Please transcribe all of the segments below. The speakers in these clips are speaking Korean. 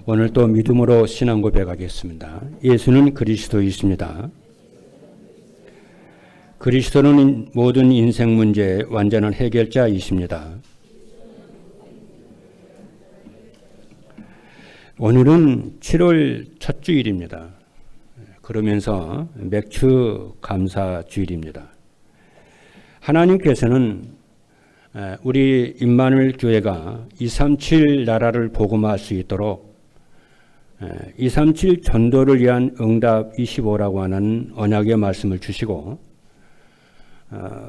오늘 또 믿음으로 신앙 고백하겠습니다. 예수는 그리스도이십니다. 그리스도는 모든 인생 문제의 완전한 해결자이십니다. 오늘은 7월 첫 주일입니다. 그러면서 맥주 감사 주일입니다. 하나님께서는 우리 임마누엘 교회가 237 나라를 복음화할 수 있도록 237 전도를 위한 응답 25라고 하는 언약의 말씀을 주시고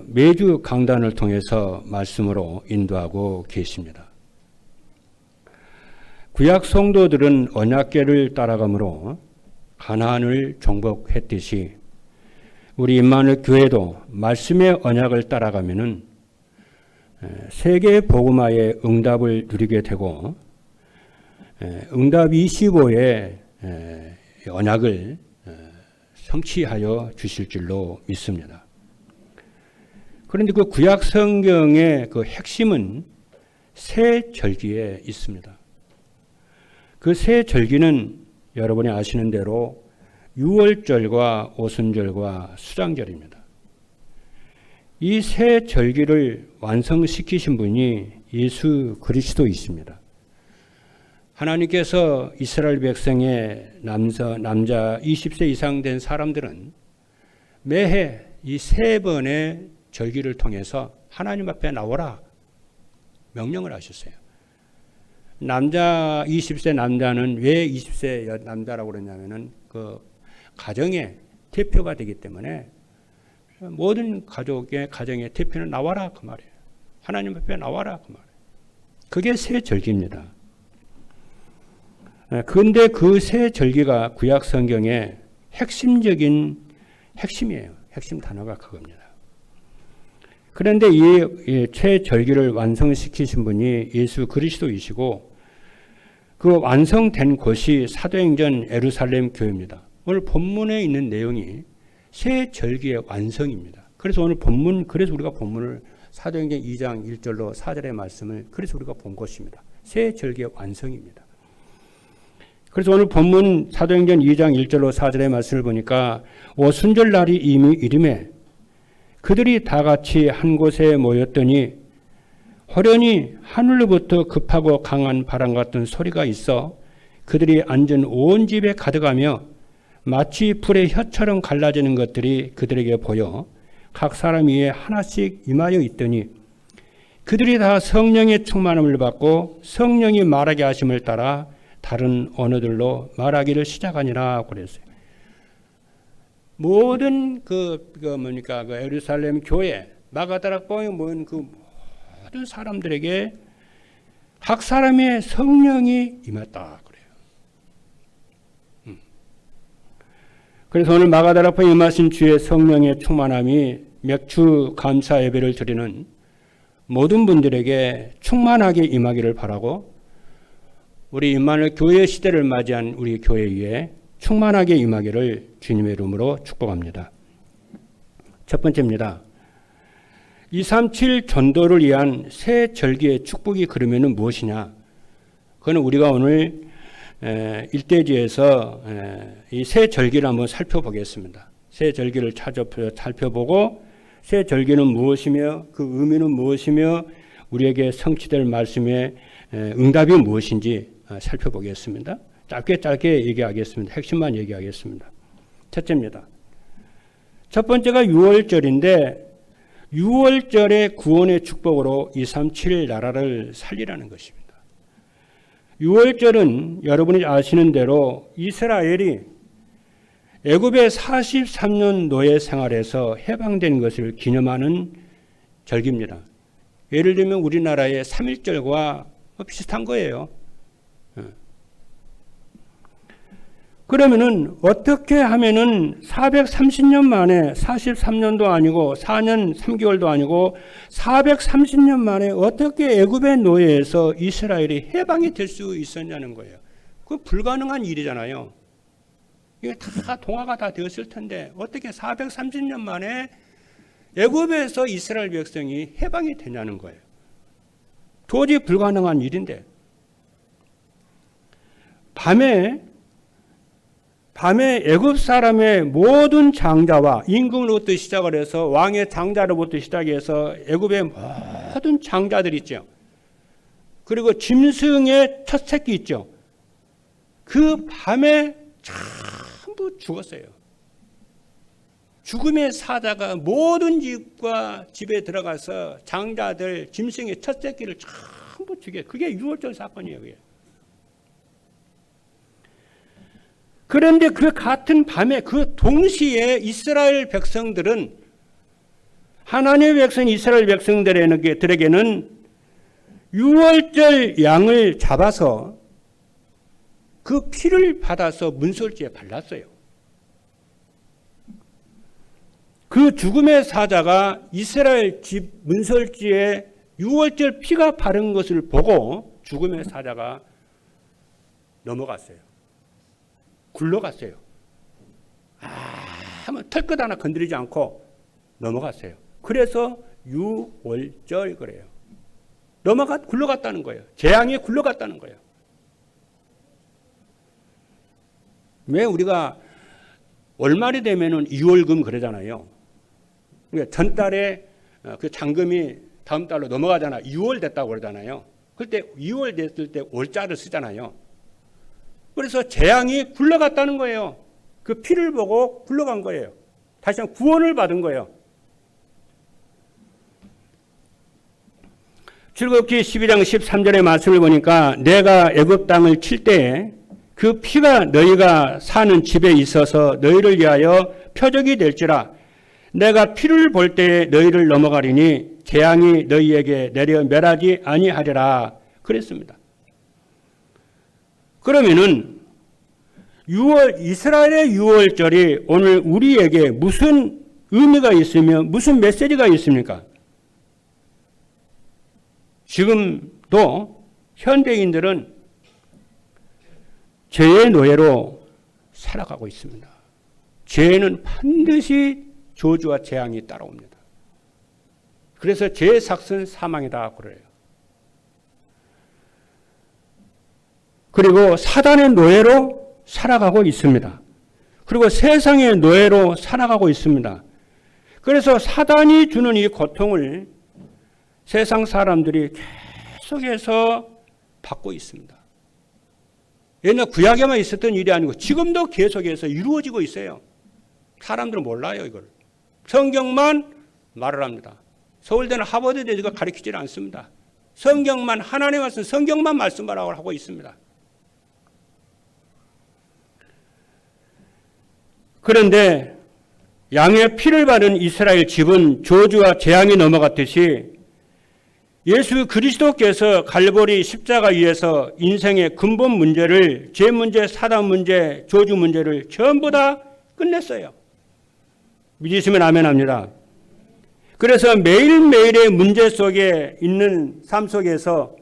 매주 강단을 통해서 말씀으로 인도하고 계십니다. 구약 성도들은 언약궤를 따라가므로 가나안을 정복했듯이 우리 임마누엘 교회도 말씀의 언약을 따라가면은 세계 복음화의 응답을 누리게 되고 응답 25의 언약을 성취하여 주실 줄로 믿습니다. 그런데 그 구약 성경의 그 핵심은 새 절기에 있습니다. 그 새 절기는 여러분이 아시는 대로 유월절과 오순절과 수장절입니다. 이 새 절기를 완성시키신 분이 예수 그리스도이십니다. 하나님께서 이스라엘 백성의 남자 20세 이상 된 사람들은 매해 이 세 번의 절기를 통해서 하나님 앞에 나오라 명령을 하셨어요. 남자 20세 남자는 왜 20세 남자라고 그러냐면은 그 가정의 대표가 되기 때문에 모든 가정의 대표는 나와라 그 말이에요. 하나님 앞에 나와라 그 말이에요. 그게 새 절기입니다. 그런데 그 새 절기가 구약 성경의 핵심적인 핵심이에요. 핵심 단어가 그겁니다. 그런데 이 새 절기를 완성시키신 분이 예수 그리스도이시고 그 완성된 곳이 사도행전 예루살렘 교회입니다. 오늘 본문에 있는 내용이 새 절기의 완성입니다. 그래서 오늘 그래서 우리가 본문을 사도행전 2장 1절로 4절의 말씀을 그래서 우리가 본 것입니다. 새 절기의 완성입니다. 그래서 오늘 본문 사도행전 2장 1절로 4절의 말씀을 보니까 오순절 날이 이미 이름에 그들이 다 같이 한 곳에 모였더니 호련히 하늘로부터 급하고 강한 바람 같은 소리가 있어 그들이 앉은 온 집에 가득하며 마치 불의 혀처럼 갈라지는 것들이 그들에게 보여 각 사람 위에 하나씩 임하여 있더니 그들이 다 성령의 충만함을 받고 성령이 말하게 하심을 따라 다른 언어들로 말하기를 시작하니라 그랬어요. 모든 그 예루살렘 교회 마가다락방에 모인 그 모든 사람들에게 각 사람의 성령이 임했다 그래요. 그래서 오늘 마가다락방에 임하신 주의 성령의 충만함이 맥주 감사 예배를 드리는 모든 분들에게 충만하게 임하기를 바라고 우리 임마누엘 교회 시대를 맞이한 우리 교회 위에 충만하게 임하기를 주님의 이름으로 축복합니다. 첫 번째입니다. 237 전도를 위한 새 절기의 축복이 그러면 무엇이냐? 그건 우리가 오늘 일대지에서 이 새 절기를 한번 살펴보겠습니다. 새 절기를 살펴보고 새 절기는 무엇이며 그 의미는 무엇이며 우리에게 성취될 말씀의 응답이 무엇인지 살펴보겠습니다. 짧게 얘기하겠습니다. 핵심만 얘기하겠습니다. 첫째입니다. 첫 번째가 유월절인데 유월절의 구원의 축복으로 237 나라를 살리라는 것입니다. 유월절은 여러분이 아시는 대로 이스라엘이 애굽의 43년 노예 생활에서 해방된 것을 기념하는 절기입니다. 예를 들면 우리나라의 3.1절과 비슷한 거예요. 그러면은 어떻게 하면은 430년 만에 43년도 아니고 4년 3개월도 아니고 430년 만에 어떻게 애굽의 노예에서 이스라엘이 해방이 될 수 있었냐는 거예요. 그 불가능한 일이잖아요. 이게 다 동화가 다 되었을 텐데 어떻게 430년 만에 애굽에서 이스라엘 백성이 해방이 되냐는 거예요. 도저히 불가능한 일인데 밤에 애굽 사람의 모든 장자와 임금으로부터 시작을 해서 왕의 장자로부터 시작해서 애굽의 모든 장자들 있죠. 그리고 짐승의 첫 새끼 있죠. 그 밤에 전부 죽었어요. 죽음의 사자가 모든 집과 집에 들어가서 장자들, 짐승의 첫 새끼를 전부 죽여요. 그게 유월절 사건이에요. 그게. 그런데 그 같은 밤에 그 동시에 이스라엘 백성들은 하나님의 백성 이스라엘 백성들에게는 유월절 양을 잡아서 그 피를 받아서 문설주에 발랐어요. 그 죽음의 사자가 이스라엘 집 문설주에 유월절 피가 바른 것을 보고 죽음의 사자가 넘어갔어요. 굴러갔어요. 아무 털끝 하나 건드리지 않고 넘어갔어요. 그래서 유월절 그래요. 굴러갔다는 거예요. 재앙이 굴러갔다는 거예요. 왜 우리가 월말이 되면은 2월금 그러잖아요. 그러니까 전달에 그 잔금이 다음 달로 넘어가잖아. 2월 됐다고 그러잖아요. 그때 2월 됐을 때 월자를 쓰잖아요. 그래서 재앙이 굴러갔다는 거예요. 그 피를 보고 굴러간 거예요. 다시 한번 구원을 받은 거예요. 출애굽기 12장 13절의 말씀을 보니까 내가 애굽 땅을 칠 때에 그 피가 너희가 사는 집에 있어서 너희를 위하여 표적이 될지라 내가 피를 볼 때에 너희를 넘어가리니 재앙이 너희에게 내려 멸하지 아니하리라 그랬습니다. 그러면은 이스라엘의 유월절이 오늘 우리에게 무슨 의미가 있으며 무슨 메시지가 있습니까? 지금도 현대인들은 죄의 노예로 살아가고 있습니다. 죄는 반드시 저주와 재앙이 따라옵니다. 그래서 죄의 삭은 사망이다 그래요. 그리고 사단의 노예로 살아가고 있습니다. 그리고 세상의 노예로 살아가고 있습니다. 그래서 사단이 주는 이 고통을 세상 사람들이 계속해서 받고 있습니다. 옛날 구약에만 있었던 일이 아니고 지금도 계속해서 이루어지고 있어요. 사람들은 몰라요, 이걸. 성경만 말을 합니다. 서울대나 하버드대가 가르치지는 않습니다. 성경만, 하나님의 말씀, 성경만 말씀하라고 하고 있습니다. 그런데 양의 피를 바른 이스라엘 집은 저주와 재앙이 넘어갔듯이 예수 그리스도께서 갈보리 십자가 위에서 인생의 근본 문제를, 죄 문제, 사단 문제, 저주 문제를 전부 다 끝냈어요. 믿으시면 아멘 합니다. 그래서 매일매일의 문제 속에 있는 삶 속에서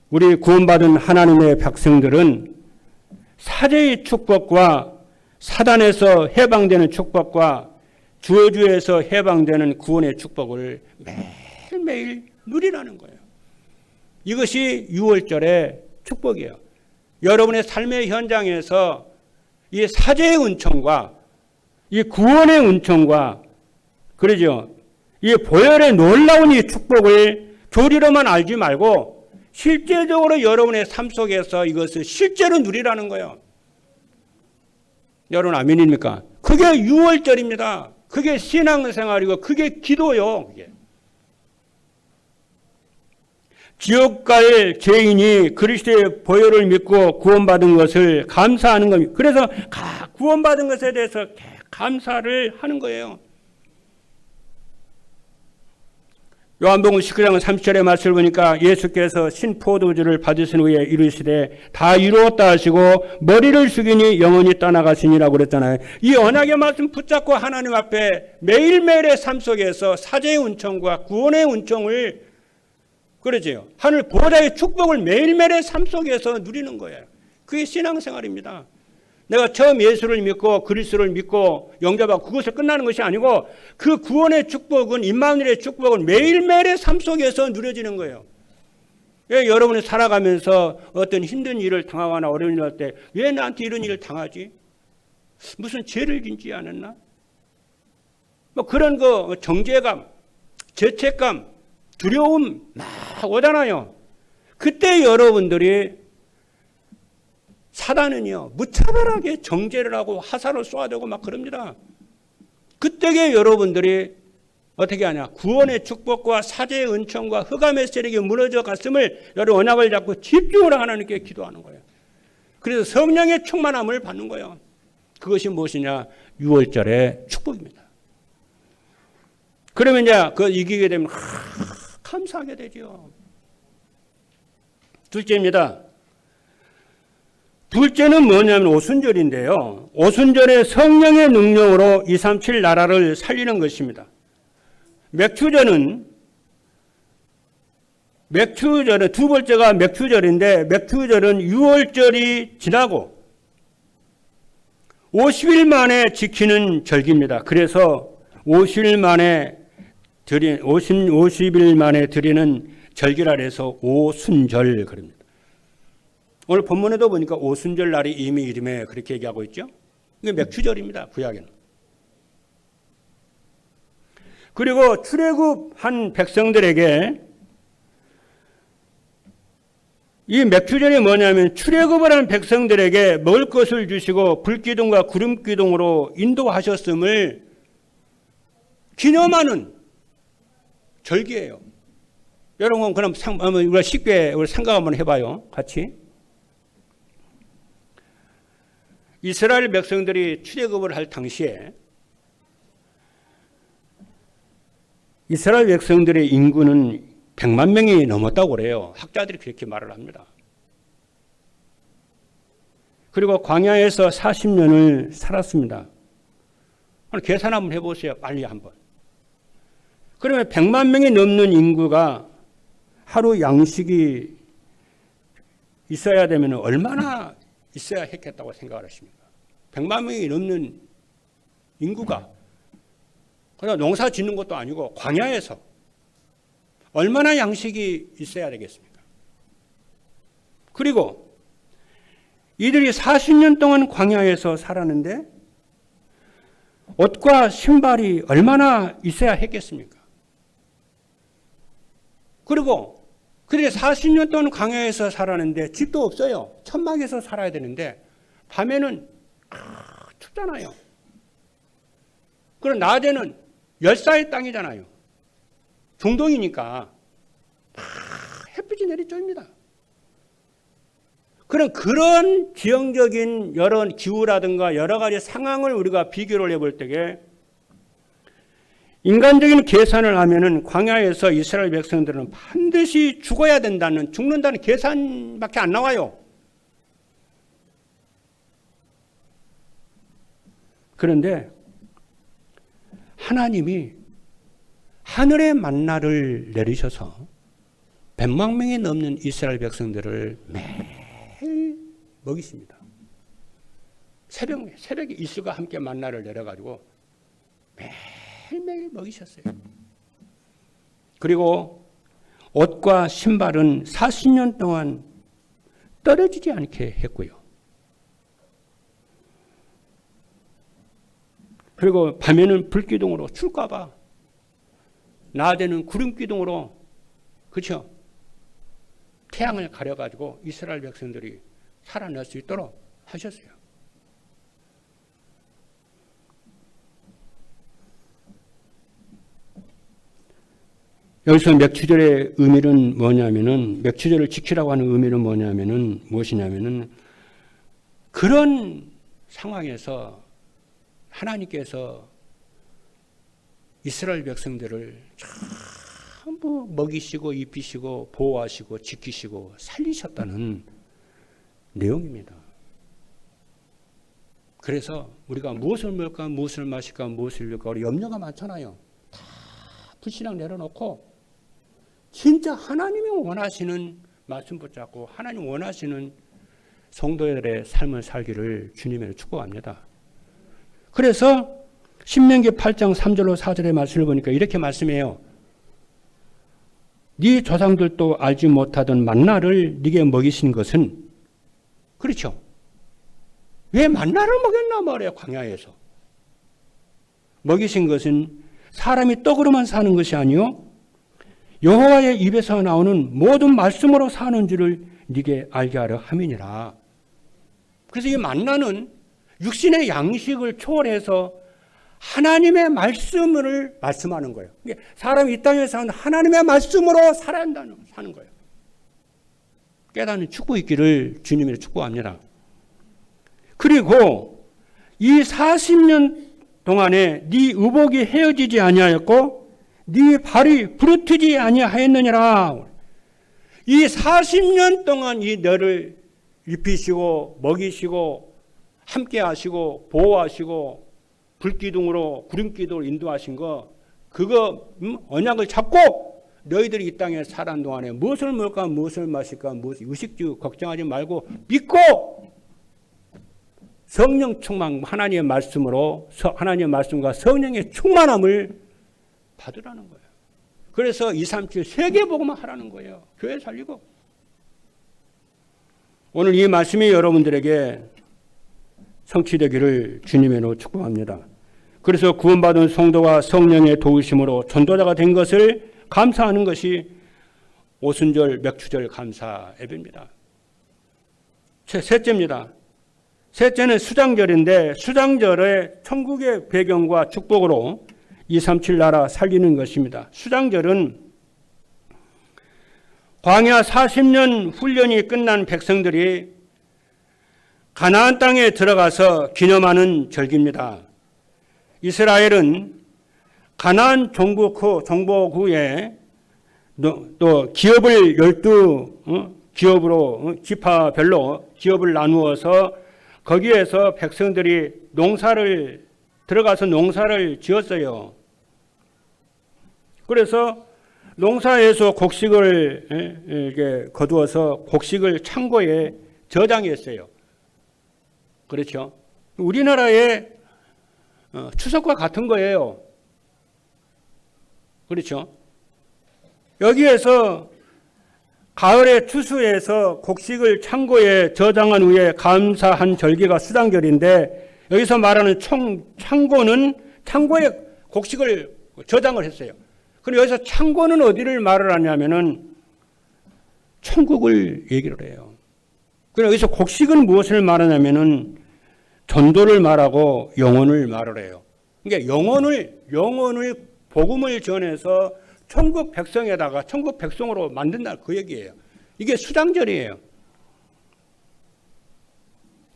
우리 구원받은 하나님의 백성들은 사제의 축복과 사단에서 해방되는 축복과 저주에서 해방되는 구원의 축복을 매일매일 누리라는 거예요. 이것이 유월절의 축복이에요. 여러분의 삶의 현장에서 이 사제의 은총과 이 구원의 은총과 그러죠. 이 보혈의 놀라운 이 축복을 교리로만 알지 말고 실제적으로 여러분의 삶 속에서 이것을 실제로 누리라는 거예요. 여러분 아멘입니까? 그게 유월절입니다. 그게 신앙생활이고 그게 기도요. 그게. 지옥 갈 죄인이 그리스도의 보혈을 믿고 구원받은 것을 감사하는 겁니다. 그래서 구원받은 것에 대해서 감사를 하는 거예요. 요한복음 19장 30절의 말씀을 보니까 예수께서 신포도주를 받으신 후에 이르시되 다 이루었다 하시고 머리를 숙이니 영원히 떠나가시니라고 그랬잖아요. 이 언약의 말씀 붙잡고 하나님 앞에 매일매일의 삶 속에서 사제의 은총과 구원의 은총을 그러지요. 하늘 보호자의 축복을 매일매일의 삶 속에서 누리는 거예요. 그게 신앙생활입니다. 내가 처음 예수를 믿고 그리스도를 믿고 영접하고 그것을 끝나는 것이 아니고 그 구원의 축복은 임마누엘의 축복은 매일매일의 삶 속에서 누려지는 거예요. 왜 여러분이 살아가면서 어떤 힘든 일을 당하거나 어려운 일을 할 때 왜 나한테 이런 일을 당하지? 무슨 죄를 짓지 않았나? 뭐 그런 거 정죄감, 죄책감, 두려움 막 오잖아요. 그때 여러분들이 사단은요 무차별하게 정죄를 하고 화살을 쏘아대고 막 그럽니다. 그때에 여러분들이 어떻게 하냐? 구원의 축복과 사죄의 은총과 흑암의 세력이 무너져 갔음을 여러분 언약을 잡고 집중으로 하나님께 기도하는 거예요. 그래서 성령의 충만함을 받는 거예요. 그것이 무엇이냐? 6월절의 축복입니다. 그러면 이제 그 이기게 되면 감사하게 되죠. 둘째입니다. 둘째는 뭐냐면 오순절인데요. 오순절의 성령의 능력으로 237 나라를 살리는 것입니다. 맥추절은 두 번째가 맥추절인데 맥추절은 6월절이 지나고 50일 만에 지키는 절기입니다. 그래서 50일 만에 드리는 절기라 해서 오순절 그럽니다. 오늘 본문에도 보니까 오순절 날이 이미 이름에 그렇게 얘기하고 있죠. 이게 맥추절입니다. 구약에는. 그리고 출애굽한 백성들에게 이 맥추절이 뭐냐면 출애굽을 한 백성들에게 먹을 것을 주시고 불기둥과 구름기둥으로 인도하셨음을 기념하는 절기예요. 여러분 그럼 우리가 쉽게 생각 한번 해봐요. 같이. 이스라엘 백성들이 출애굽을 할 당시에 이스라엘 백성들의 인구는 100만 명이 넘었다고 그래요. 학자들이 그렇게 말을 합니다. 그리고 광야에서 40년을 살았습니다. 계산 한번 해보세요. 빨리 한번. 그러면 100만 명이 넘는 인구가 하루 양식이 있어야 되면 얼마나 있어야 했겠다고 생각을 하십니까? 100만 명이 넘는 인구가 그냥 농사 짓는 것도 아니고 광야에서 얼마나 양식이 있어야 되겠습니까? 그리고 이들이 40년 동안 광야에서 살았는데 옷과 신발이 얼마나 있어야 했겠습니까? 그리고 그들이 40년 동안 광야에서 살았는데 집도 없어요. 천막에서 살아야 되는데 밤에는 춥잖아요. 그리고 낮에는 열사의 땅이잖아요. 중동이니까 햇빛이 내리쬐입니다. 그런 지형적인 여러 기후라든가 여러 가지 상황을 우리가 비교를 해볼 때에 인간적인 계산을 하면은 광야에서 이스라엘 백성들은 반드시 죽어야 된다는 죽는다는 계산밖에 안 나와요. 그런데 하나님이 하늘의 만나를 내리셔서 100만 명이 넘는 이스라엘 백성들을 매일 먹이십니다. 새벽에 이슬과 함께 만나를 내려가지고 매일매일 먹이셨어요. 그리고 옷과 신발은 40년 동안 떨어지지 않게 했고요. 그리고 밤에는 불기둥으로 출까봐, 낮에는 구름기둥으로, 그렇죠? 태양을 가려가지고 이스라엘 백성들이 살아날 수 있도록 하셨어요. 여기서 맥추절의 의미는 뭐냐면은, 맥추절을 지키라고 하는 의미는 뭐냐면은, 무엇이냐면은, 그런 상황에서 하나님께서 이스라엘 백성들을 전부 먹이시고 입히시고 보호하시고 지키시고 살리셨다는 내용입니다. 그래서 우리가 무엇을 먹을까, 무엇을 마실까, 무엇을 입을까 우리 염려가 많잖아요. 다 불신앙 내려놓고 진짜 하나님이 원하시는 말씀 붙잡고 하나님 원하시는 성도들의 삶을 살기를 주님으로 축복합니다. 그래서 신명기 8장 3절로 4절의 말씀을 보니까 이렇게 말씀해요. 네 조상들도 알지 못하던 만나를 네게 먹이신 것은, 그렇죠? 왜 만나를 먹였나 말이에요. 광야에서 먹이신 것은 사람이 떡으로만 사는 것이 아니요 여호와의 입에서 나오는 모든 말씀으로 사는 줄을 네게 알게 하려 함이니라. 그래서 이 만나는 육신의 양식을 초월해서 하나님의 말씀을 말씀하는 거예요. 사람이 이 땅에 사는 하나님의 말씀으로 살아야 한다는 사는 거예요. 깨닫는 축복 있기를 주님으로 축복합니다. 그리고 이 40년 동안에 네 의복이 헤어지지 아니하였고 네 발이 부르트지 아니하였느니라. 이 40년 동안 이 너를 입히시고 먹이시고 함께 하시고 보호하시고 불기둥으로 구름기둥으로 인도하신 거, 그거 언약을 잡고 너희들이 이 땅에 살아온 동안에 무엇을 먹을까 무엇을 마실까 무엇을 의식주 걱정하지 말고 믿고 성령 충만, 하나님의 말씀으로 하나님의 말씀과 성령의 충만함을 받으라는 거예요. 그래서 237 세계복음만 하라는 거예요. 교회 살리고. 오늘 이 말씀이 여러분들에게 성취되기를 주님의 이름으로 축복합니다. 그래서 구원받은 성도가 성령의 도우심으로 전도자가 된 것을 감사하는 것이 오순절 맥추절 감사 예배입니다. 셋째입니다. 셋째는 수장절인데 수장절의 천국의 배경과 축복으로 237 나라 살리는 것입니다. 수장절은 광야 40년 훈련이 끝난 백성들이 가나안 땅에 들어가서 기념하는 절기입니다. 이스라엘은 가나안 정복후에 또 기업을 12기업으로 지파별로 기업을 나누어서 거기에서 백성들이 들어가서 농사를 지었어요. 그래서 농사에서 곡식을 이렇게 거두어서 곡식을 창고에 저장했어요. 그렇죠? 우리나라의 추석과 같은 거예요. 그렇죠? 여기에서 가을의 추수에서 곡식을 창고에 저장한 후에 감사한 절기가 수장절인데 여기서 말하는 창고는 창고에 곡식을 저장을 했어요. 그리고 여기서 창고는 어디를 말을 하냐면은 천국을 얘기를 해요. 그리고 여기서 곡식은 무엇을 말하냐면은 전도를 말하고 영혼을 말을 해요. 그러니까 영혼을 복음을 전해서 천국 백성에다가 천국 백성으로 만든다 그 얘기예요. 이게 수장절이에요.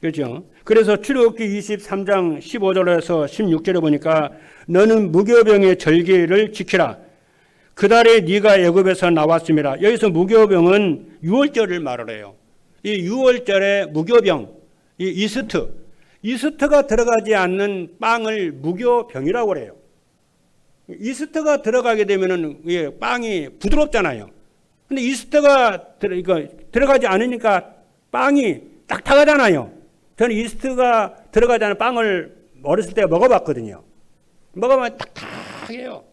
그렇죠? 그래서 출애굽기 23장 15절에서 16절에 보니까 너는 무교병의 절기를 지키라. 그 달에 네가 애굽에서 나왔습니다. 여기서 무교병은 유월절을 말을 해요. 이 유월절에 무교병, 이 이스트가 들어가지 않는 빵을 무교병이라고 그래요. 이스트가 들어가게 되면은 빵이 부드럽잖아요. 근데 이스트가 들어가지 않으니까 빵이 딱딱하잖아요. 저는 이스트가 들어가지 않은 빵을 어렸을 때 먹어봤거든요. 먹으면 딱딱해요.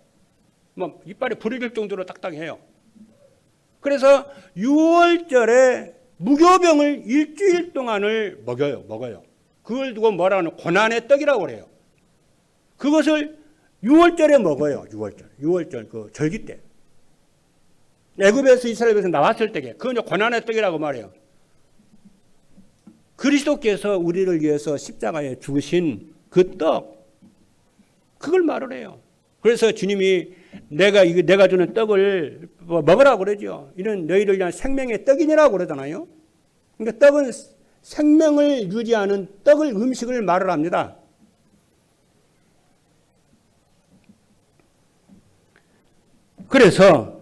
뭐 이빨에 불이 질 정도로 딱딱해요. 그래서 6월절에 무교병을 일주일 동안을 먹어요. 그걸 두고 뭐라 하는 고난의 떡이라고 그래요. 그것을 6월절에 먹어요. 6월절 그 절기 때. 애굽에서 이스라엘에서 나왔을 때게 그건 고난의 떡이라고 말해요. 그리스도께서 우리를 위해서 십자가에 죽으신 그 떡, 그걸 말을 해요. 그래서 주님이 내가 주는 떡을 먹으라고 그러죠. 이는 너희를 위한 생명의 떡이니라고 그러잖아요. 그러니까 떡은 생명을 유지하는 음식을 말을 합니다. 그래서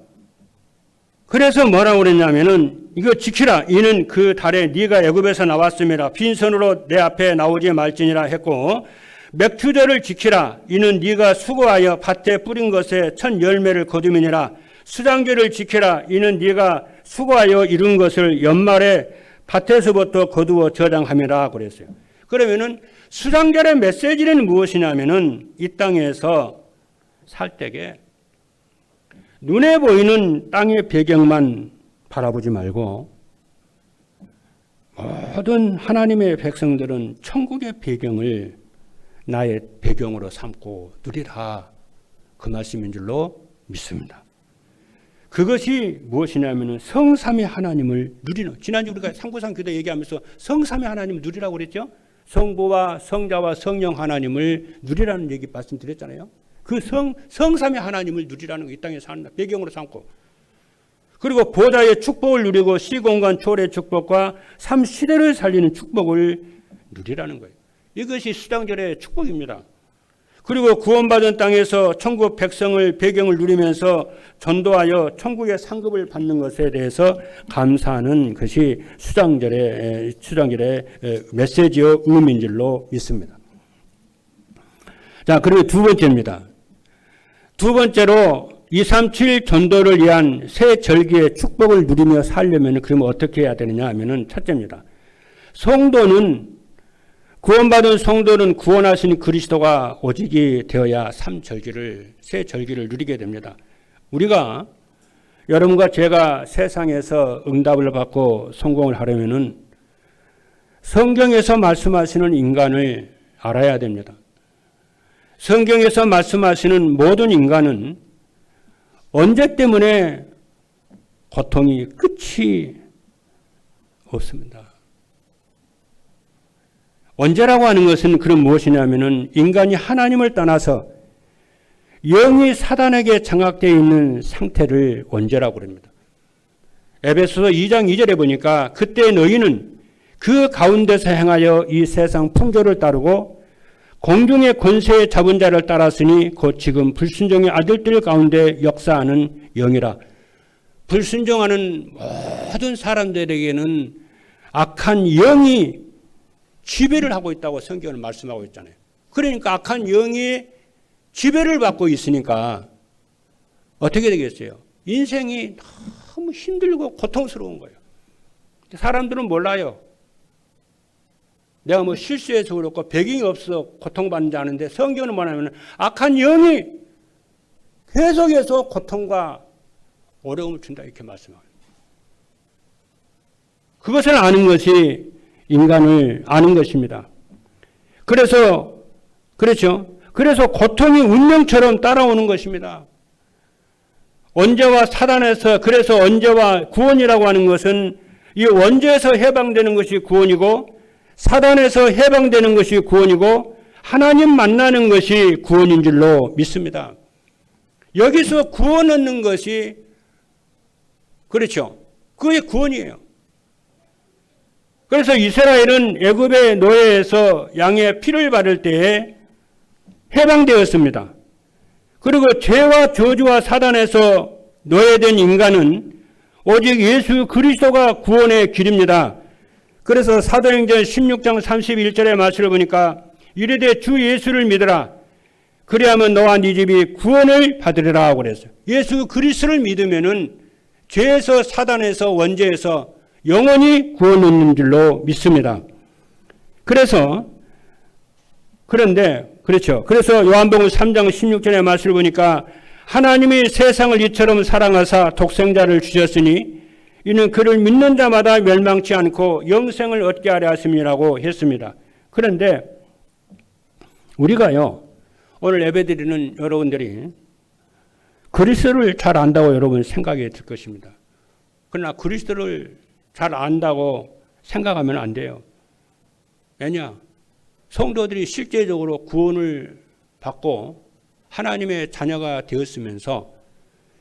뭐라고 그랬냐면은 이거 지키라. 이는 그 달에 네가 애굽에서 나왔음이라. 빈손으로 내 앞에 나오지 말지니라 했고, 맥추절을 지키라. 이는 네가 수고하여 밭에 뿌린 것에 첫 열매를 거두미니라. 수장절을 지키라. 이는 네가 수고하여 이룬 것을 연말에 밭에서부터 거두어 저장함이라 그랬어요. 그러면은 수장절의 메시지는 무엇이냐면은 이 땅에서 살 때에 눈에 보이는 땅의 배경만 바라보지 말고 모든 하나님의 백성들은 천국의 배경을 나의 배경으로 삼고 누리라. 그 말씀인 줄로 믿습니다. 그것이 무엇이냐면 성삼위 하나님을 누리는, 지난주 우리가 삼구상 기도 얘기하면서 성삼위 하나님을 누리라고 그랬죠. 성부와 성자와 성령 하나님을 누리라는 얘기 말씀드렸잖아요. 그 성삼위 하나님을 누리라는 거, 이 땅에 사는 배경으로 삼고, 그리고 보좌의 축복을 누리고 시공간 초월의 축복과 삼시대를 살리는 축복을 누리라는 거예요. 이것이 수장절의 축복입니다. 그리고 구원받은 땅에서 천국 백성을 배경을 누리면서 전도하여 천국의 상급을 받는 것에 대해서 감사하는 것이 수장절의 메시지의 의미인 줄로 믿습니다. 자, 그리고 두 번째입니다. 두 번째로 237 전도를 위한 새 절기의 축복을 누리며 살려면 그러면 어떻게 해야 되느냐 하면은 첫째입니다. 구원받은 성도는 구원하신 그리스도가 오직이 되어야 새 절기를 누리게 됩니다. 우리가, 여러분과 제가 세상에서 응답을 받고 성공을 하려면은 성경에서 말씀하시는 인간을 알아야 됩니다. 성경에서 말씀하시는 모든 인간은 언제 때문에 고통이 끝이 없습니다. 언제라고 하는 것은 그럼 무엇이냐면은 인간이 하나님을 떠나서 영이 사단에게 장악되어 있는 상태를 언제라고 합니다. 에베소서 2장 2절에 보니까 그때 너희는 그 가운데서 행하여 이 세상 풍조를 따르고 공중의 권세에 잡은 자를 따랐으니 곧 지금 불순종의 아들들 가운데 역사하는 영이라. 불순종하는 모든 사람들에게는 악한 영이 지배를 하고 있다고 성경은 말씀하고 있잖아요. 그러니까 악한 영이 지배를 받고 있으니까 어떻게 되겠어요? 인생이 너무 힘들고 고통스러운 거예요. 사람들은 몰라요. 내가 뭐 실수해서 그렇고 배경이 없어 고통받는지 아는데 성경은 뭐냐면 악한 영이 계속해서 고통과 어려움을 준다 이렇게 말씀합니다. 그것을 아는 것이 인간을 아는 것입니다. 그래서 고통이 운명처럼 따라오는 것입니다. 원죄와 사단에서, 그래서 원죄와 구원이라고 하는 것은 이 원죄에서 해방되는 것이 구원이고 사단에서 해방되는 것이 구원이고 하나님 만나는 것이 구원인 줄로 믿습니다. 여기서 구원 얻는 것이 그렇죠. 그게 구원이에요. 그래서 이스라엘은 애굽의 노예에서 양의 피를 바를 때에 해방되었습니다. 그리고 죄와 저주와 사단에서 노예된 인간은 오직 예수 그리스도가 구원의 길입니다. 그래서 사도행전 16장 31절의 말씀을 보니까 이르되 주 예수를 믿으라. 그리하면 너와 네 집이 구원을 받으리라 하고 그랬어요. 예수 그리스도를 믿으면은 죄에서 사단에서 원죄에서 영원히 구원 얻는 줄로 믿습니다. 그래서 요한복음 3장 16절의 말씀을 보니까 하나님이 세상을 이처럼 사랑하사 독생자를 주셨으니 이는 그를 믿는 자마다 멸망치 않고 영생을 얻게 하려 하심이라고 했습니다. 그런데 우리가요, 오늘 예배드리는 여러분들이 그리스도를 잘 안다고 여러분 생각이 들 것입니다. 그러나 그리스도를 잘 안다고 생각하면 안 돼요. 왜냐? 성도들이 실제적으로 구원을 받고 하나님의 자녀가 되었으면서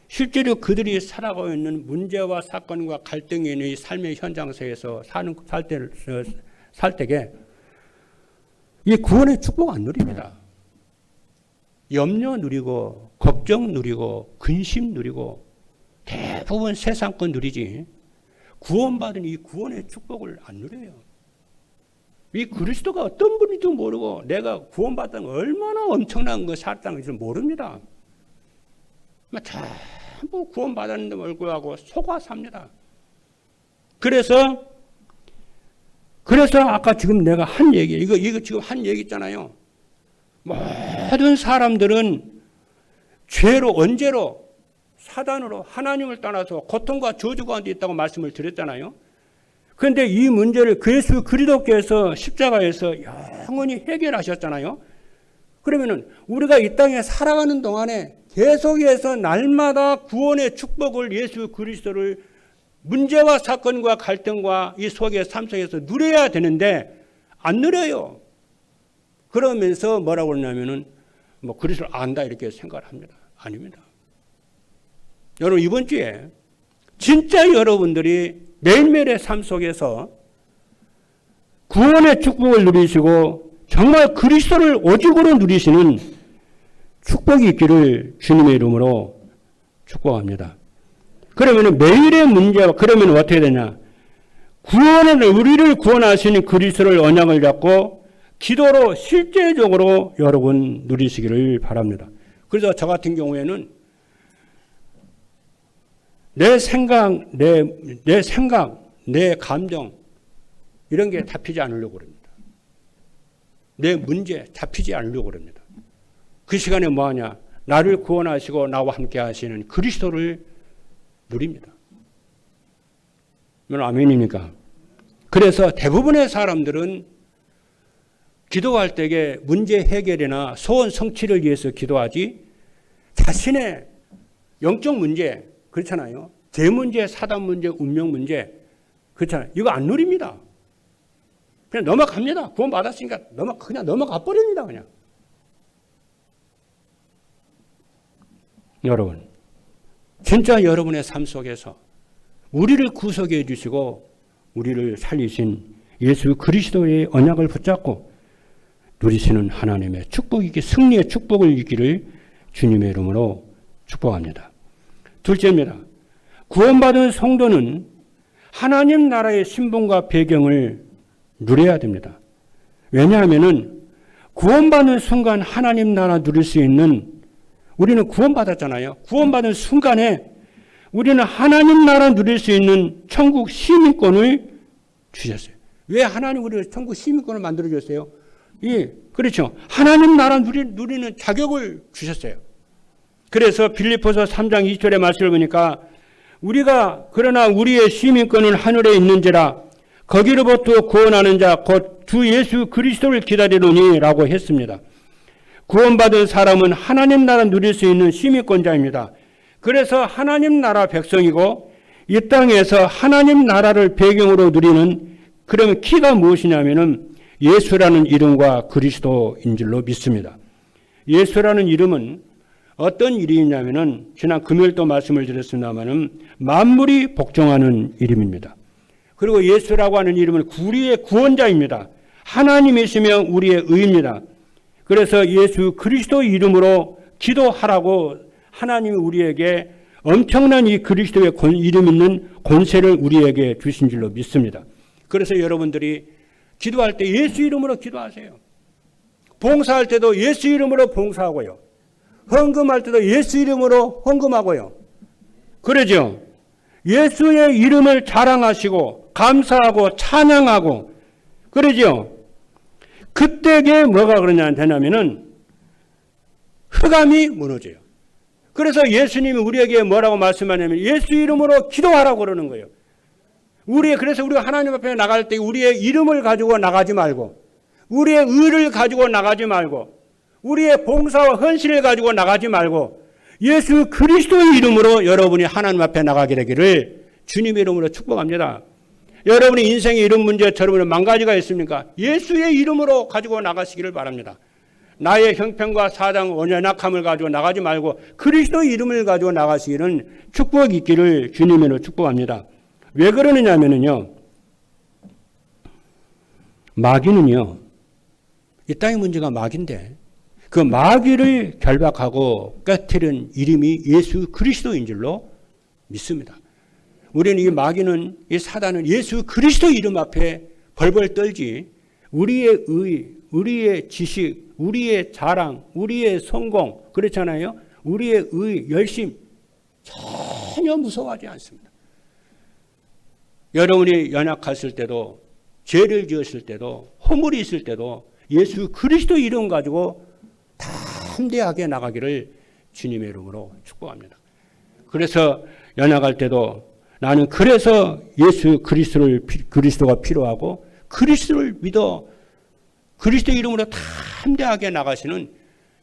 실제로 그들이 살아가고 있는 문제와 사건과 갈등이 있는 이 삶의 현장에서 살 때에 이 구원의 축복 안 누립니다. 염려 누리고 걱정 누리고 근심 누리고 대부분 세상 건 누리지 구원받은 이 구원의 축복을 안 누려요. 이 그리스도가 어떤 분인지 모르고 내가 구원받은 얼마나 엄청난 거 살았다는 것을 모릅니다. 전부 구원받았는데 불구하고 속아 삽니다. 그래서 아까 지금 내가 한 얘기, 이거 지금 한 얘기 있잖아요. 모든 사람들은 원죄로 사단으로 하나님을 떠나서 고통과 저주 가운데 있다고 말씀을 드렸잖아요. 그런데 이 문제를 그 예수 그리스도께서 십자가에서 영원히 해결하셨잖아요. 그러면은 우리가 이 땅에 살아가는 동안에 계속해서 날마다 구원의 축복을 예수 그리스도를 문제와 사건과 갈등과 이 속의 삶 속에서 누려야 되는데 안 누려요. 그러면서 뭐라고 그러냐면은 뭐 그리스도를 안다 이렇게 생각을 합니다. 아닙니다. 여러분 이번 주에 진짜 여러분들이 매일매일의 삶 속에서 구원의 축복을 누리시고 정말 그리스도를 오직으로 누리시는 축복이 있기를 주님의 이름으로 축복합니다. 그러면 매일의 문제가 그러면 어떻게 되냐? 우리를 구원하시는 그리스도를 언약을 잡고 기도로 실제적으로 여러분 누리시기를 바랍니다. 그래서 저 같은 경우에는 내 생각, 내 감정 이런 게 잡히지 않으려고 합니다. 내 문제 잡히지 않으려고 합니다. 그 시간에 뭐하냐? 나를 구원하시고 나와 함께 하시는 그리스도를 누립니다. 이건 아멘입니까? 그래서 대부분의 사람들은 기도할 때에 문제 해결이나 소원 성취를 위해서 기도하지 자신의 영적 문제 그렇잖아요. 제 문제, 사단 문제, 운명 문제 그렇잖아요. 이거 안 누립니다. 그냥 넘어갑니다. 구원 받았으니까 그냥 넘어가 버립니다. 그냥. 여러분, 진짜 여러분의 삶 속에서 우리를 구속해 주시고 우리를 살리신 예수 그리스도의 언약을 붙잡고 누리시는 하나님의 축복이기 승리의 축복을 있기를 주님의 이름으로 축복합니다. 둘째입니다. 구원받은 성도는 하나님 나라의 신분과 배경을 누려야 됩니다. 왜냐하면 구원받는 순간 하나님 나라 누릴 수 있는 우리는 구원받았잖아요. 구원받은 순간에 우리는 하나님 나라 누릴 수 있는 천국 시민권을 주셨어요. 왜 하나님 우리를 천국 시민권을 만들어 줬어요? 그렇죠. 하나님 나라 누리는 자격을 주셨어요. 그래서 빌립보서 3장 20절의 말씀을 보니까 우리가 그러나 우리의 시민권은 하늘에 있는지라 거기로부터 구원하는 자 곧 주 예수 그리스도를 기다리노니 라고 했습니다. 구원받은 사람은 하나님 나라 누릴 수 있는 시민권자입니다. 그래서 하나님 나라 백성이고 이 땅에서 하나님 나라를 배경으로 누리는 그러면 키가 무엇이냐면은 예수라는 이름과 그리스도인 줄로 믿습니다. 예수라는 이름은 어떤 이름이냐면은 지난 금요일도 말씀을 드렸습니다만은 만물이 복종하는 이름입니다. 그리고 예수라고 하는 이름은 우리의 구원자입니다. 하나님이시며 우리의 의입니다. 그래서 예수 그리스도 이름으로 기도하라고 하나님이 우리에게 엄청난 이 그리스도의 이름 있는 권세를 우리에게 주신 줄로 믿습니다. 그래서 여러분들이 기도할 때 예수 이름으로 기도하세요. 봉사할 때도 예수 이름으로 봉사하고요. 헌금할 때도 예수 이름으로 헌금하고요. 그러죠. 예수의 이름을 자랑하시고 감사하고 찬양하고 그러죠. 그때에 뭐가 그러냐면은 흑암이 무너져요. 그래서 예수님이 우리에게 뭐라고 말씀하냐면 예수 이름으로 기도하라고 그러는 거예요. 그래서 우리가 하나님 앞에 나갈 때 우리의 이름을 가지고 나가지 말고 우리의 의를 가지고 나가지 말고 우리의 봉사와 헌신을 가지고 나가지 말고 예수 그리스도의 이름으로 여러분이 하나님 앞에 나가게 되기를 주님의 이름으로 축복합니다. 여러분의 인생의 이름 문제처럼 만 가지가 있습니까? 예수의 이름으로 가지고 나가시기를 바랍니다. 나의 형편과 사당 원연약함을 가지고 나가지 말고 그리스도의 이름을 가지고 나가시기는 축복이 있기를 주님으로 축복합니다. 왜 그러느냐면요. 마귀는요. 이 땅의 문제가 마귀인데 그 마귀를 결박하고 깨트린 이름이 예수 그리스도인 줄로 믿습니다. 우리는 이 마귀는 이 사단은 예수 그리스도 이름 앞에 벌벌 떨지 우리의 의, 우리의 지식, 우리의 자랑, 우리의 성공 그렇잖아요. 우리의 의, 열심 전혀 무서워하지 않습니다. 여러분이 연약했을 때도 죄를 지었을 때도 허물이 있을 때도 예수 그리스도 이름 가지고 담대하게 나가기를 주님의 이름으로 축복합니다. 그래서 연약할 때도 나는 그래서 예수 그리스도가 필요하고 그리스도를 믿어 그리스도 이름으로 담대하게 나가시는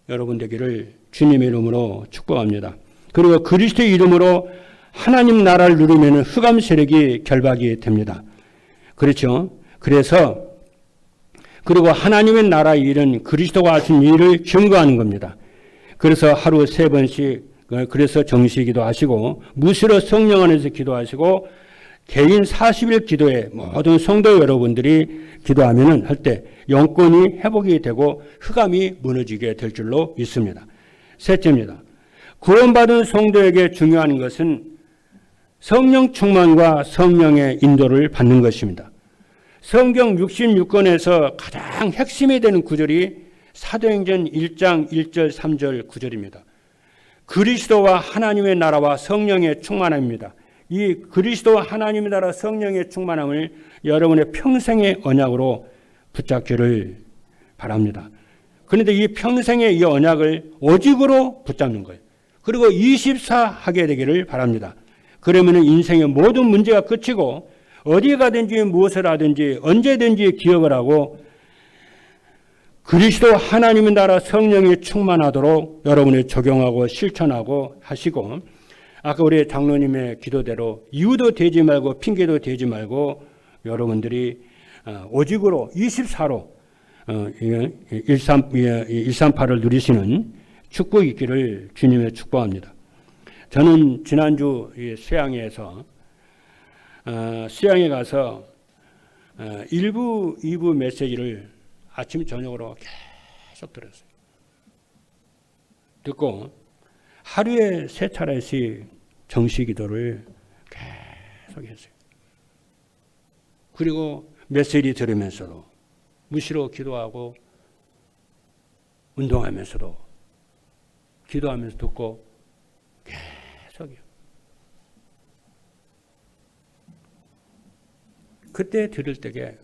여러분 되기를 주님의 이름으로 축복합니다. 그리고 그리스도의 이름으로 하나님 나라를 누리면 흑암 세력이 결박이 됩니다. 그렇죠? 그리고 하나님의 나라의 일은 그리스도가 하신 일을 증거하는 겁니다. 그래서 하루 3번씩 그래서 정시기도 하시고 무시로 성령 안에서 기도하시고 개인 40일 기도에 모든 성도 여러분들이 기도하면은 할 때 영권이 회복이 되고 흑암이 무너지게 될 줄로 믿습니다. 셋째입니다. 구원받은 성도에게 중요한 것은 성령 충만과 성령의 인도를 받는 것입니다. 성경 66권에서 가장 핵심이 되는 구절이 사도행전 1장 1절 3절 구절입니다. 그리스도와 하나님의 나라와 성령의 충만함입니다. 이 그리스도와 하나님의 나라 성령의 충만함을 여러분의 평생의 언약으로 붙잡기를 바랍니다. 그런데 이 평생의 이 언약을 오직으로 붙잡는 거예요. 그리고 24 하게 되기를 바랍니다. 그러면 인생의 모든 문제가 끝이고 어디 가든지 무엇을 하든지 언제든지 기억을 하고 그리스도 하나님의 나라 성령이 충만하도록 여러분이 적용하고 실천하고 하시고 아까 우리 장로님의 기도대로 이유도 되지 말고 핑계도 되지 말고 여러분들이 오직으로 24로 138을 누리시는 축복이 있기를 주님의 축복합니다. 저는 지난주 수양회에서 수양회 가서 1부, 2부 메시지를 아침 저녁으로 계속 들었어요. 듣고 하루에 3차례씩 정시기도를 계속 했어요. 그리고 메시지 들으면서도 무시로 기도하고 운동하면서도 기도하면서 듣고 계속이요. 그때 들을 때에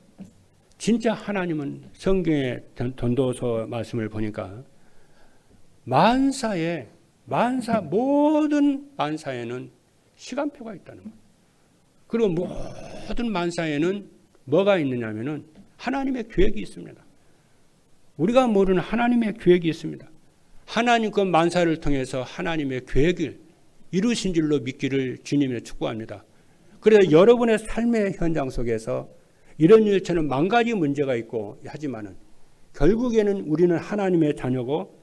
진짜 하나님은 성경의 전도서 말씀을 보니까 모든 만사에는 시간표가 있다는 거예요. 그리고 모든 만사에는 뭐가 있느냐면은 하나님의 계획이 있습니다. 우리가 모르는 하나님의 계획이 있습니다. 하나님 그 만사를 통해서 하나님의 계획을 이루신 줄로 믿기를 주님의 축복합니다. 그래서 여러분의 삶의 현장 속에서 이런 일처럼 만 가지 문제가 있고 하지만은 결국에는 우리는 하나님의 자녀고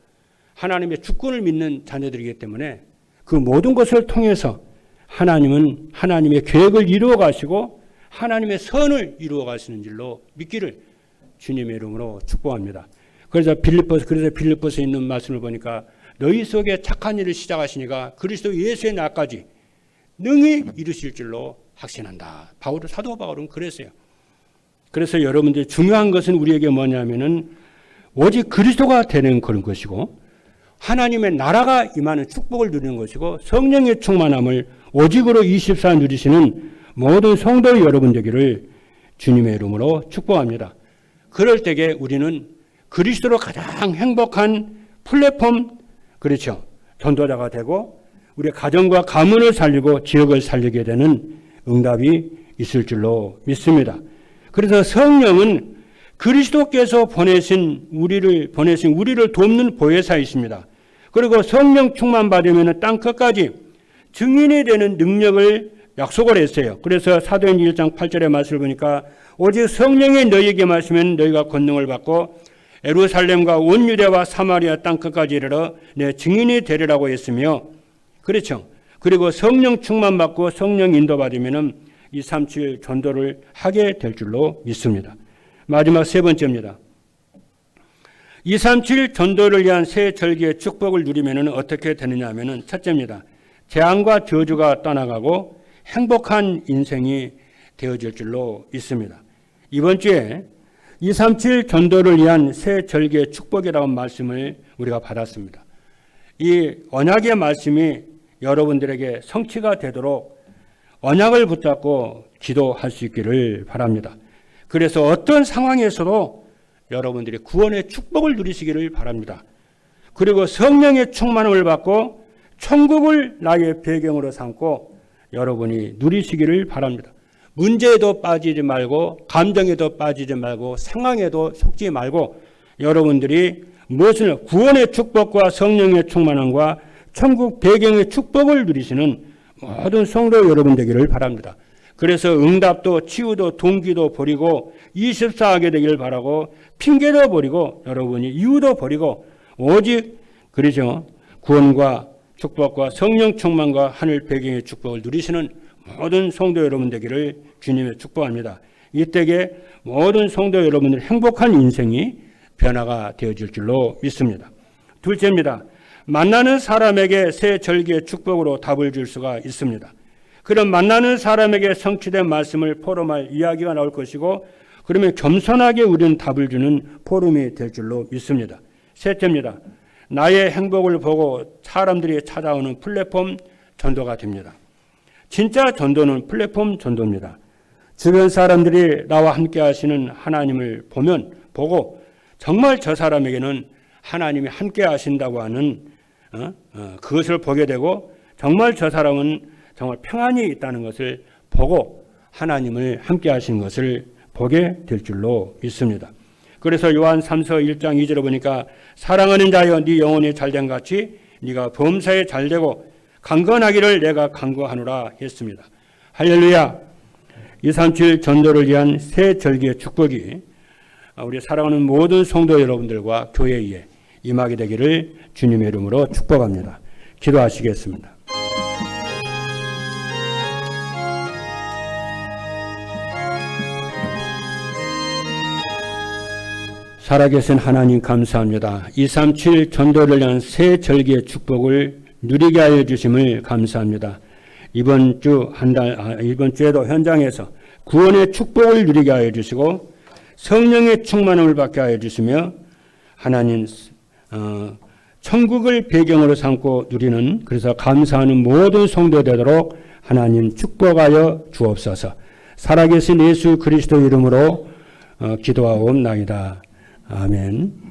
하나님의 주권을 믿는 자녀들이기 때문에 그 모든 것을 통해서 하나님은 하나님의 계획을 이루어 가시고 하나님의 선을 이루어 가시는 줄로 믿기를 주님의 이름으로 축복합니다. 그래서 빌립보서에 있는 말씀을 보니까 너희 속에 착한 일을 시작하시니까 그리스도 예수의 날까지 능히 이루실 줄로 확신한다. 사도 바울은 그랬어요. 그래서 여러분들 중요한 것은 우리에게 뭐냐면은 오직 그리스도가 되는 그런 것이고 하나님의 나라가 임하는 축복을 누리는 것이고 성령의 충만함을 오직으로 24 누리시는 모든 성도 여러분 되기를 주님의 이름으로 축복합니다. 그럴 때에 우리는 그리스도로 가장 행복한 플랫폼, 그렇죠, 전도자가 되고 우리의 가정과 가문을 살리고 지역을 살리게 되는 응답이 있을 줄로 믿습니다. 그래서 성령은 그리스도께서 보내신 우리를 돕는 보혜사이십니다. 그리고 성령 충만 받으면 땅 끝까지 증인이 되는 능력을 약속을 했어요. 그래서 사도행전 1장 8절의 말씀을 보니까 오직 성령이 너희에게 마시면 너희가 권능을 받고 예루살렘과 온 유대와 사마리아 땅 끝까지 이르러 내 증인이 되리라고 했으며, 그렇죠. 그리고 성령 충만 받고 성령 인도 받으면은 237 전도를 하게 될 줄로 믿습니다. 마지막 세 번째입니다. 237 전도를 위한 새 절기의 축복을 누리면 어떻게 되느냐 하면 첫째입니다. 재앙과 저주가 떠나가고 행복한 인생이 되어질 줄로 믿습니다. 이번 주에 237 전도를 위한 새 절기의 축복이라는 말씀을 우리가 받았습니다. 이 언약의 말씀이 여러분들에게 성취가 되도록 언약을 붙잡고 기도할 수 있기를 바랍니다. 그래서 어떤 상황에서도 여러분들이 구원의 축복을 누리시기를 바랍니다. 그리고 성령의 충만함을 받고 천국을 나의 배경으로 삼고 여러분이 누리시기를 바랍니다. 문제에도 빠지지 말고 감정에도 빠지지 말고 상황에도 속지 말고 여러분들이 무엇을 구원의 축복과 성령의 충만함과 천국 배경의 축복을 누리시는 모든 성도 여러분 되기를 바랍니다. 그래서 응답도 치유도 동기도 버리고 24하게 되기를 바라고 핑계도 버리고 여러분이 이유도 버리고 오직 그러죠. 구원과 축복과 성령 충만과 하늘 배경의 축복을 누리시는 모든 성도 여러분 되기를 주님의 축복합니다. 이때에 모든 성도 여러분들 행복한 인생이 변화가 되어질 줄로 믿습니다. 둘째입니다. 만나는 사람에게 새 절기의 축복으로 답을 줄 수가 있습니다. 그럼 만나는 사람에게 성취된 말씀을 포럼할 이야기가 나올 것이고 그러면 겸손하게 우리는 답을 주는 포럼이 될 줄로 믿습니다. 셋째입니다. 나의 행복을 보고 사람들이 찾아오는 플랫폼 전도가 됩니다. 진짜 전도는 플랫폼 전도입니다. 주변 사람들이 나와 함께 하시는 하나님을 보고 정말 저 사람에게는 하나님이 함께 하신다고 하는 그것을 보게 되고 정말 저 사람은 정말 평안이 있다는 것을 보고 하나님을 함께 하시는 것을 보게 될 줄로 믿습니다. 그래서 요한 3서 1장 2절에 보니까 사랑하는 자여 네 영혼이 잘된 같이 네가 범사에 잘되고 강건하기를 내가 간구하노라 했습니다. 할렐루야. 237 전도를 위한 새 절기의 축복이 우리 사랑하는 모든 성도 여러분들과 교회에 임하게 되기를 주님의 이름으로 축복합니다. 기도하시겠습니다. 살아계신 하나님 감사합니다. 237 전도를 위한 새 절기의 축복을 누리게 하여 주심을 감사합니다. 이번 주에도 현장에서 구원의 축복을 누리게 하여 주시고 성령의 충만함을 받게 하여 주시며 하나님 천국을 배경으로 삼고 누리는 그래서 감사하는 모든 성도 되도록 하나님 축복하여 주옵소서. 살아계신 예수 그리스도 이름으로 기도하옵나이다. 아멘.